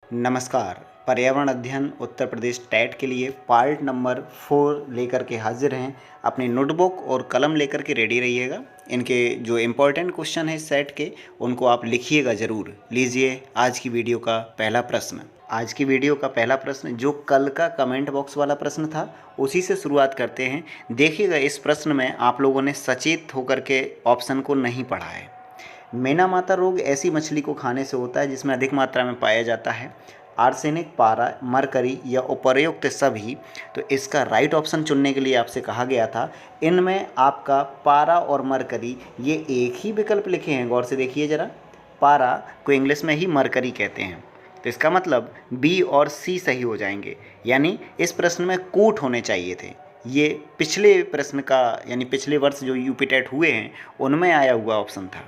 नमस्कार। पर्यावरण अध्ययन उत्तर प्रदेश टेट के लिए पार्ट नंबर 4 लेकर के हाजिर हैं। अपनी नोटबुक और कलम लेकर के रेडी रहिएगा। इनके जो इम्पोर्टेंट क्वेश्चन है सेट के, उनको आप लिखिएगा ज़रूर। लीजिए आज की वीडियो का पहला प्रश्न। आज की वीडियो का पहला प्रश्न जो कल का कमेंट बॉक्स वाला प्रश्न था, उसी से शुरुआत करते हैं। देखिएगा, इस प्रश्न में आप लोगों ने सचेत होकर के ऑप्शन को नहीं पढ़ा है। मेना माता रोग ऐसी मछली को खाने से होता है जिसमें अधिक मात्रा में पाया जाता है आर्सेनिक, पारा, मरकरी या उपर्युक्त सभी। तो इसका राइट ऑप्शन चुनने के लिए आपसे कहा गया था। इनमें आपका पारा और मरकरी ये एक ही विकल्प लिखे हैं, गौर से देखिए ज़रा। पारा को इंग्लिश में ही मरकरी कहते हैं, तो इसका मतलब बी और सी सही हो जाएंगे। यानी इस प्रश्न में कूट होने चाहिए थे। ये पिछले प्रश्न का यानी पिछले वर्ष जो यूपी टेट हुए हैं उनमें आया हुआ ऑप्शन था।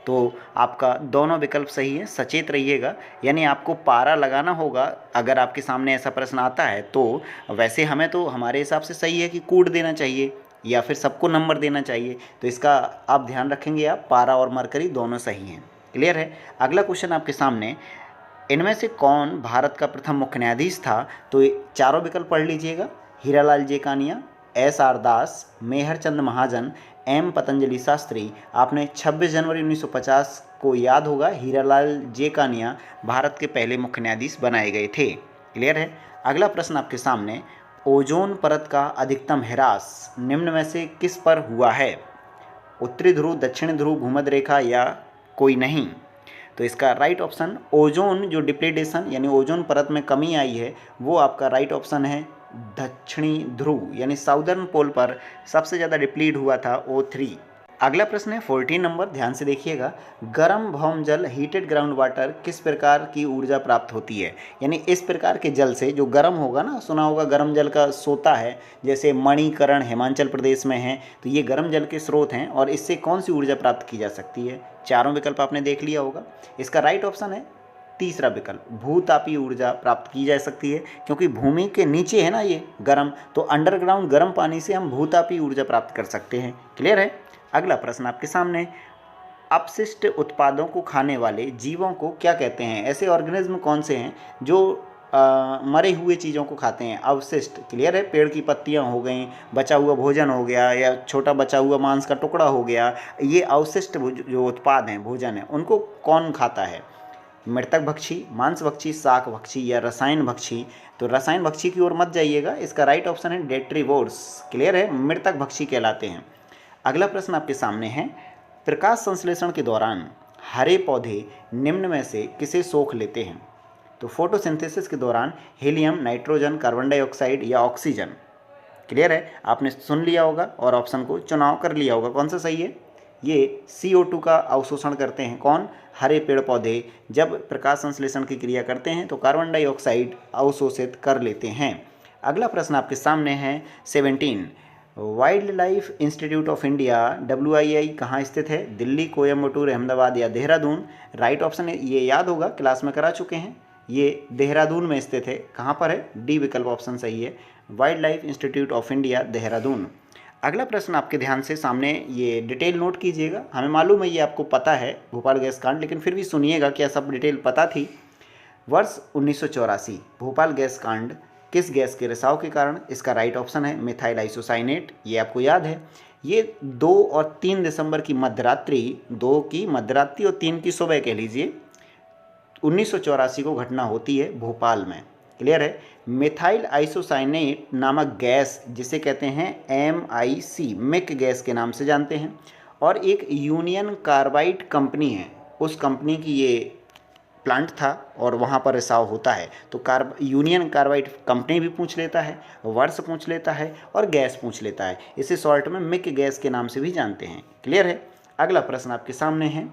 तो आपका दोनों विकल्प सही है, सचेत रहिएगा। यानी आपको पारा लगाना होगा अगर आपके सामने ऐसा प्रश्न आता है। तो वैसे हमें तो हमारे हिसाब से सही है कि कूट देना चाहिए या फिर सबको नंबर देना चाहिए। तो इसका आप ध्यान रखेंगे, आप पारा और मरकरी दोनों सही हैं। क्लियर है। अगला क्वेश्चन आपके सामने, इनमें से कौन भारत का प्रथम मुख्य न्यायाधीश था? तो ये चारों विकल्प पढ़ लीजिएगा। हीरालाल जेकानिया, एस आर दास, मेहरचंद महाजन, एम पतंजलि शास्त्री। आपने 26 जनवरी 1950 को याद होगा, हीरालाल जेकानिया भारत के पहले मुख्य न्यायाधीश बनाए गए थे। क्लियर है। अगला प्रश्न आपके सामने, ओजोन परत का अधिकतम ह्रास निम्न में से किस पर हुआ है? उत्तरी ध्रुव, दक्षिण ध्रुव, भूमध्य रेखा या कोई नहीं? तो इसका राइट ऑप्शन ओजोन जो डिप्लीडेशन यानी ओजोन परत में कमी आई है, वो आपका राइट ऑप्शन है दक्षिणी ध्रुव यानी साउदर्न पोल पर सबसे ज़्यादा डिप्लीट हुआ था O3। अगला प्रश्न है 14 नंबर, ध्यान से देखिएगा। गर्म भौम जल हीटेड ग्राउंड वाटर किस प्रकार की ऊर्जा प्राप्त होती है? यानी इस प्रकार के जल से जो गर्म होगा ना, सुना होगा गर्म जल का सोता है, जैसे मणिकरण हिमाचल प्रदेश में है। तो ये गर्म जल के स्रोत हैं और इससे कौन सी ऊर्जा प्राप्त की जा सकती है? चारों विकल्प आपने देख लिया होगा। इसका राइट ऑप्शन है तीसरा विकल्प, भूतापीय ऊर्जा प्राप्त की जा सकती है। क्योंकि भूमि के नीचे है ना ये गर्म, तो अंडरग्राउंड गर्म पानी से हम भूतापीय ऊर्जा प्राप्त कर सकते हैं। क्लियर है। अगला प्रश्न आपके सामने, अपशिष्ट उत्पादों को खाने वाले जीवों को क्या कहते हैं? ऐसे ऑर्गेनिज्म कौन से हैं जो मरे हुए चीज़ों को खाते हैं? अवशिष्ट। क्लियर है। पेड़ की पत्तियां हो गई, बचा हुआ भोजन हो गया, या छोटा बचा हुआ मांस का टुकड़ा हो गया, ये अवशिष्ट जो उत्पाद हैं, भोजन है, उनको कौन खाता है? मृतक भक्षी, मांस भक्षी, शाक भक्षी या रसायन भक्षी? तो रसायन भक्षी की ओर मत जाइएगा, इसका राइट ऑप्शन है डेट्रीवोर्स। क्लियर है। मृतक भक्षी कहलाते हैं। अगला प्रश्न आपके सामने है, प्रकाश संश्लेषण के दौरान हरे पौधे निम्न में से किसे सोख लेते हैं? तो फोटोसिंथेसिस के दौरान हीलियम, नाइट्रोजन, कार्बन डाइऑक्साइड या ऑक्सीजन? क्लियर है। आपने सुन लिया होगा और ऑप्शन को चुनाव कर लिया होगा, कौन सा सही है? ये CO2 का अवशोषण करते हैं। कौन? हरे पेड़ पौधे जब प्रकाश संश्लेषण की क्रिया करते हैं तो कार्बन डाइऑक्साइड अवशोषित कर लेते हैं। अगला प्रश्न आपके सामने है 17, wild life institute of India WII कहाँ स्थित है? दिल्ली, कोयम्बटूर, अहमदाबाद या देहरादून? राइट ऑप्शन है, ये याद होगा, क्लास में करा चुके हैं, ये देहरादून में स्थित है। कहाँ पर है? डी विकल्प ऑप्शन सही है, wild life institute of India, Dehradun. अगला प्रश्न आपके ध्यान से सामने, ये डिटेल नोट कीजिएगा। हमें मालूम है ये आपको पता है भोपाल गैस कांड, लेकिन फिर भी सुनिएगा क्या सब डिटेल पता थी। वर्ष 1984 भोपाल गैस कांड किस गैस के रिसाव के कारण? इसका राइट ऑप्शन है मिथाइल आइसोसाइनेट। ये आपको याद है। ये 2 और 3 दिसंबर की मध्यरात्रि, 2 की मध्यरात्रि और 3 की सुबह कह लीजिए, 1984 को घटना होती है भोपाल में। क्लियर है। मिथाइल आइसोसाइनेट नामक गैस, जिसे कहते हैं MIC, मिक गैस के नाम से जानते हैं, और एक यूनियन कार्बाइड कंपनी है, उस कंपनी की ये प्लांट था और वहाँ पर रिसाव होता है। तो यूनियन कार्बाइड कंपनी भी पूछ लेता है, वर्ष पूछ लेता है और गैस पूछ लेता है। इसे शॉर्ट में मिक गैस के नाम से भी जानते हैं। क्लियर है। अगला प्रश्न आपके सामने है,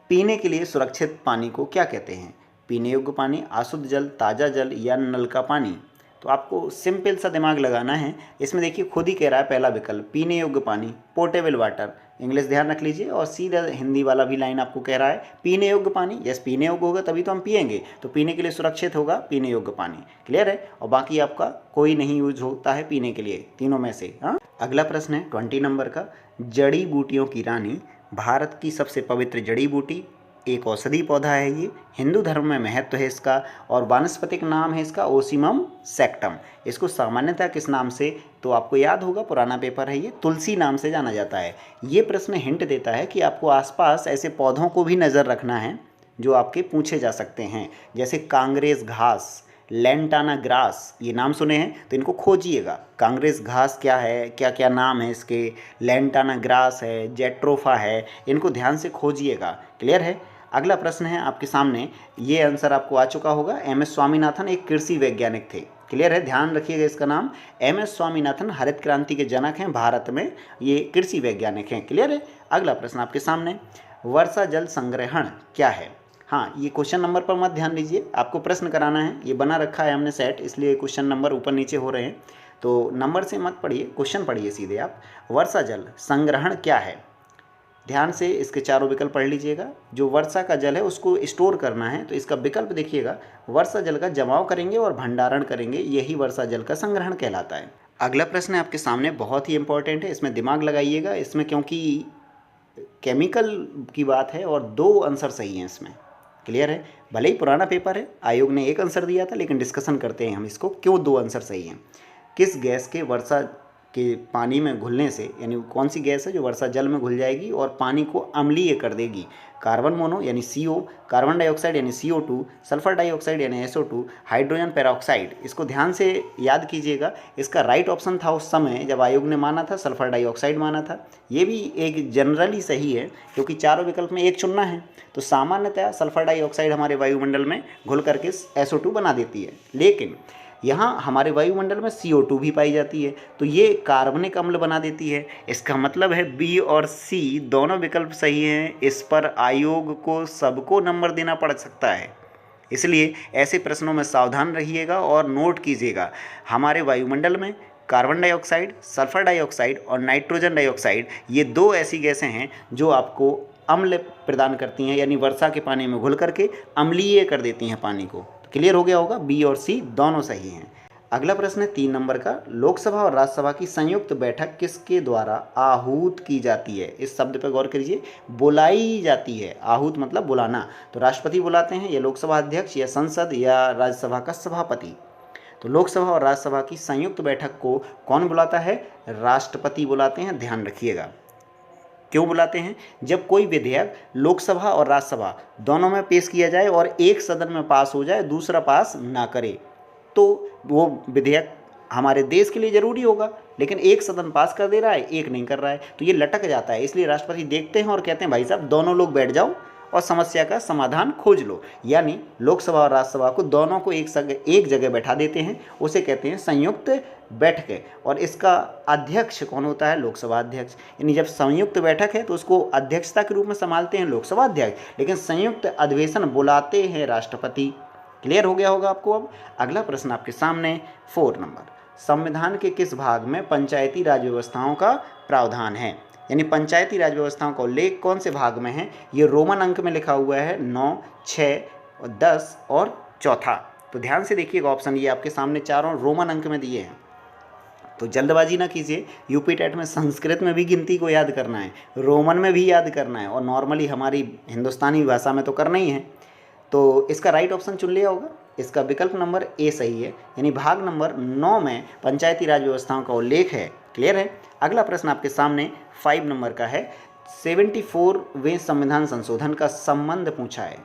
पीने के लिए सुरक्षित पानी को क्या कहते हैं? पीने योग्य पानी, अशुद्ध जल, ताज़ा जल या नल का पानी? तो आपको सिंपल सा दिमाग लगाना है। इसमें देखिए खुद ही कह रहा है पहला विकल्प, पीने योग्य पानी, पोर्टेबल वाटर। इंग्लिश ध्यान रख लीजिए, और सीधा हिंदी वाला भी लाइन आपको कह रहा है पीने योग्य पानी। यस, पीने योग्य होगा तभी तो हम पिएंगे, तो पीने के लिए सुरक्षित होगा पीने योग्य पानी। क्लियर है। और बाकी आपका कोई नहीं यूज होता है पीने के लिए, तीनों में से। हाँ। अगला प्रश्न है 20 नंबर का, जड़ी बूटियों की रानी भारत की सबसे पवित्र जड़ी बूटी एक औषधि पौधा है ये, हिंदू धर्म में महत्व है इसका, और वानस्पतिक नाम है इसका ओसिमम सेक्टम। इसको सामान्यतः किस नाम से, तो आपको याद होगा, पुराना पेपर है ये, तुलसी नाम से जाना जाता है। ये प्रश्न हिंट देता है कि आपको आसपास ऐसे पौधों को भी नज़र रखना है जो आपके पूछे जा सकते हैं, जैसे कांग्रेस घास, लेंटाना ग्रास, ये नाम सुने हैं तो इनको खोजिएगा। कांग्रेस घास क्या है, क्या क्या नाम है इसके, लेंटाना ग्रास है, जेट्रोफा है, इनको ध्यान से खोजिएगा। क्लियर है। अगला प्रश्न है आपके सामने, ये आंसर आपको आ चुका होगा। एम.एस. स्वामीनाथन एक कृषि वैज्ञानिक थे। क्लियर है, ध्यान रखिएगा इसका नाम। एम.एस. स्वामीनाथन हरित क्रांति के जनक हैं भारत में, ये कृषि वैज्ञानिक हैं। क्लियर है। अगला प्रश्न आपके सामने, वर्षा जल संग्रहण क्या है। हाँ, ये क्वेश्चन नंबर पर मत ध्यान दीजिए, आपको प्रश्न कराना है, ये बना रखा है हमने सेट, इसलिए क्वेश्चन नंबर ऊपर नीचे हो रहे हैं, तो नंबर से मत पढ़िए, क्वेश्चन पढ़िए सीधे आप। वर्षा जल संग्रहण क्या है, ध्यान से इसके चारों विकल्प पढ़ लीजिएगा। जो वर्षा का जल है उसको स्टोर करना है, तो इसका विकल्प देखिएगा, वर्षा जल का जमाव करेंगे और भंडारण करेंगे, यही वर्षा जल का संग्रहण कहलाता है। अगला प्रश्न है आपके सामने, बहुत ही इंपॉर्टेंट है, इसमें दिमाग लगाइएगा, इसमें क्योंकि केमिकल की बात है और 2 आंसर सही हैं इसमें। क्लियर है, भले ही पुराना पेपर है, आयोग ने एक आंसर दिया था, लेकिन डिस्कशन करते हैं हम इसको, क्यों 2 आंसर सही हैं। किस गैस के वर्षा के पानी में घुलने से, यानी कौन सी गैस है जो वर्षा जल में घुल जाएगी और पानी को अम्लीय कर देगी। कार्बन मोनो यानी CO, कार्बन डाइऑक्साइड यानी CO2, सल्फर डाइऑक्साइड यानी SO2, हाइड्रोजन पेरोक्साइड। इसको ध्यान से याद कीजिएगा, इसका राइट ऑप्शन था उस समय जब आयोग ने माना था, सल्फर डाइऑक्साइड माना था। ये भी एक जनरली सही है, क्योंकि चारों विकल्प में एक चुनना है, तो सामान्यतः सल्फर डाइऑक्साइड हमारे वायुमंडल में घुल करके SO2 बना देती है, लेकिन यहाँ हमारे वायुमंडल में CO2 भी पाई जाती है, तो ये कार्बनिक अम्ल बना देती है। इसका मतलब है B और C दोनों विकल्प सही हैं। इस पर आयोग को सबको नंबर देना पड़ सकता है, इसलिए ऐसे प्रश्नों में सावधान रहिएगा और नोट कीजिएगा। हमारे वायुमंडल में कार्बन डाइऑक्साइड, सल्फर डाइऑक्साइड और नाइट्रोजन डाइऑक्साइड, ये 2 ऐसी गैसें हैं जो आपको अम्ल प्रदान करती हैं, यानी वर्षा के पानी में घुल करके अम्लीय कर देती हैं पानी को। क्लियर हो गया होगा, B और C दोनों सही हैं। अगला प्रश्न है 3 नंबर का, लोकसभा और राज्यसभा की संयुक्त बैठक किसके द्वारा आहूत की जाती है। इस शब्द पर गौर करिए, बुलाई जाती है, आहूत मतलब बुलाना, तो राष्ट्रपति बुलाते हैं, या लोकसभा अध्यक्ष, या संसद, या राज्यसभा का सभापति। तो लोकसभा और राज्यसभा की संयुक्त बैठक को कौन बुलाता है, राष्ट्रपति बुलाते हैं, ध्यान रखिएगा। क्यों बुलाते हैं, जब कोई विधेयक लोकसभा और राज्यसभा दोनों में पेश किया जाए और एक सदन में पास हो जाए, दूसरा पास ना करे, तो वो विधेयक हमारे देश के लिए ज़रूरी होगा, लेकिन एक सदन पास कर दे रहा है, एक नहीं कर रहा है, तो ये लटक जाता है। इसलिए राष्ट्रपति देखते हैं और कहते हैं भाई साहब दोनों लोग बैठ जाओ और समस्या का समाधान खोज लो, यानी लोकसभा और राज्यसभा को दोनों को एक जगह बैठा देते हैं, उसे कहते हैं संयुक्त बैठक। और इसका अध्यक्ष कौन होता है, लोकसभा अध्यक्ष। यानी जब संयुक्त बैठक है तो उसको अध्यक्षता के रूप में संभालते हैं लोकसभा अध्यक्ष, लेकिन संयुक्त अधिवेशन बुलाते हैं राष्ट्रपति। क्लियर हो गया होगा आपको। अब अगला प्रश्न आपके सामने 4 नंबर, संविधान के किस भाग में पंचायती राज व्यवस्थाओं का प्रावधान है, यानी पंचायती राज व्यवस्थाओं का उल्लेख कौन से भाग में है। ये रोमन अंक में लिखा हुआ है, 9, 6, 10 और चौथा। तो ध्यान से देखिएगा, ऑप्शन ये आपके सामने चारों रोमन अंक में दिए हैं, तो जल्दबाजी ना कीजिए। यूपी टेट में संस्कृत में भी गिनती को याद करना है, रोमन में भी याद करना है, और नॉर्मली हमारी हिंदुस्तानी भाषा में तो करना ही है। तो इसका राइट ऑप्शन चुन लिया होगा, इसका विकल्प नंबर A सही है, यानी भाग नंबर 9 में पंचायती राज व्यवस्थाओं का उल्लेख है। क्लियर है। अगला प्रश्न आपके सामने 5 नंबर का है, 74वें संविधान संशोधन का संबंध पूछा है।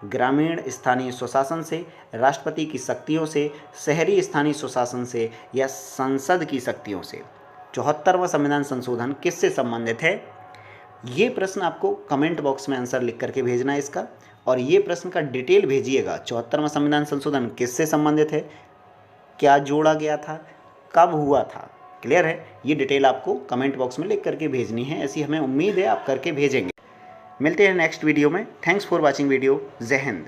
ग्रामीण स्थानीय स्वशासन से, राष्ट्रपति की शक्तियों से, शहरी स्थानीय स्वशासन से, या संसद की शक्तियों से। 74वां संविधान संशोधन किससे संबंधित है। ये प्रश्न आपको कमेंट बॉक्स में आंसर लिख करके भेजना है इसका, और ये प्रश्न का डिटेल भेजिएगा। 74वां संविधान संशोधन किससे संबंधित है, क्या जोड़ा गया था, कब हुआ था। क्लियर है, ये डिटेल आपको कमेंट बॉक्स में लिख करके भेजनी है, ऐसी हमें उम्मीद है आप करके भेजेंगे। मिलते हैं नेक्स्ट वीडियो में। Thanks for watching video. जय हिंद।